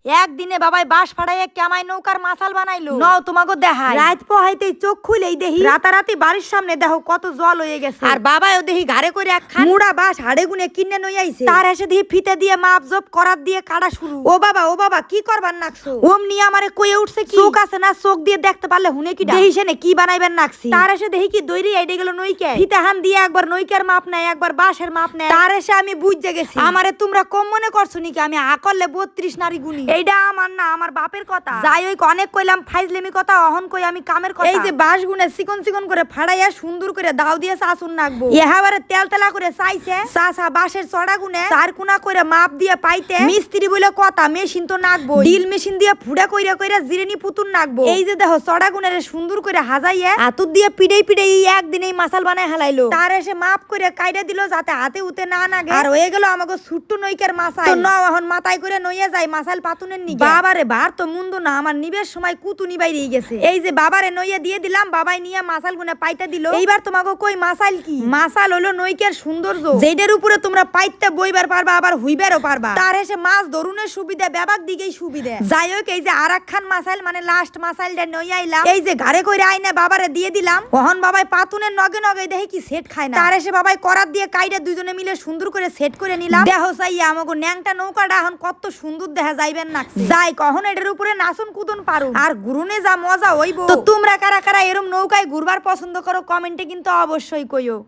একদিনে বাবাই বাঁশ ফাড়াইয়া কেমাই নৌকার মাছাল বানাইলো। নও তোমাকে দেখাই। রাত পোহাইতেই চোখ খুলেই দেখি রাতারাতি বাড়ির সামনে দেখো কত জল হয়ে গেছে। আর বাবাও দেখি ঘাড়ে করে এক খান মুড়া বাঁশ হাড়ে গুনে কিনে নই আইছে। তার এসে দিয়ে ফিতে দিয়ে মাপ জব করার দিয়ে কাটা শুরু। ও বাবা কি করবার নাকছো? ওমনি আমারে কইয়ে উঠছে কি চোখ আছে না, চোখ দিয়ে দেখতে পারলে হুনে কি দেহি সেনে কি বানাইবেন নাকছি। তার এসে দেখি কি দইরি আইডে গেল নইকে ফিতে হান দিয়ে একবার নইকার মাপ নেয় একবার বাঁশের মাপ নেয়। তার এসে আমি বুঝতে গেছি আমারে তোমরা কম মনে করছো নাকি আমি আকলে 32 নারী গুনি। এইটা আমার না, আমার বাপের কথা। যাই ওই অনেক কইলাম ফাইজলেমি কথা, অহন কই আমি কামের কথা। এই যে বাঁশ গুনে চিকন চিকন করে ফাড়াইয়া সুন্দর করে দাও দিয়ে চাচুন নাকবো। এহাবারে তেল তেলা করে চাইছে চাচা বাঁশের চড়া গুনে চার কোনা করে মাপ দিয়ে পাইতে মিস্ত্রি বলে কথা মেশিন তো নাকবো ডিল মেশিন দিয়ে ফুড়া কইরা কইরা জিরেনি পুতুন নাকবো। এই যে দেখো চড়া গুনের সুন্দর করে হাজাইয়া হাতুর দিয়ে পিড়েই পিড়েই একদিনেই মাছাল বানায় হালাইলো। তার এসে মাপ করে কাইডা দিল যাতে হাতে উতে না নাগে। আর হয়ে গেল আমাকে ছুট্টু নইকার মাছাল। তো নাও এখন মাথায় করে নইয়া যায় মাছাল পাতুনের নিগে। বাবারে বার তো মুন্দ না, আমার নিবের সময় কুতুনি বাইরেই গেছে। এই যে বাবারে নইয়া দিয়ে দিলাম, বাবাই নিয়ে মাছাল গুনে পাইতে দিল। এইবার তোমাকে কই মাছাল কি? মাছাল হলো নইকার সৌন্দর্য, যেটার উপরে তোমরা পাইতে বইবার পারবা আবার হুইবারও পারবা। তার এসে মাছ ধরুনের সুবিধা ব্যাপাক দিকেই সুবিধা। যাই হোক এই যে আরাকখান মাছাল মানে লাস্ট মাছালটা নইয়া আইলাম। এই যে ঘাড়ে কইরা আইনা বাবারে দিয়ে দিলাম। ওহন বাবাই পাতুনের নগে নগে দেখি কি সেট খায় না। তার এসে বাবাই করাত দিয়ে কাইডা দুইজনে মিলে সুন্দর করে সেট করে নিলাম। দেহ চাইয়া আমাকে ন্যাংটা নৌকাটা এখন কত সুন্দর দেখা যাইবেন না। যাই কখন এটার উপরে নাচুন কুদুন পারো আর ঘুরুনে যা মজা হইব। তো তোমরা কারা কারা এরম নৌকায় ঘুরবার পছন্দ করো কমেন্টে কিন্তু অবশ্যই কইও।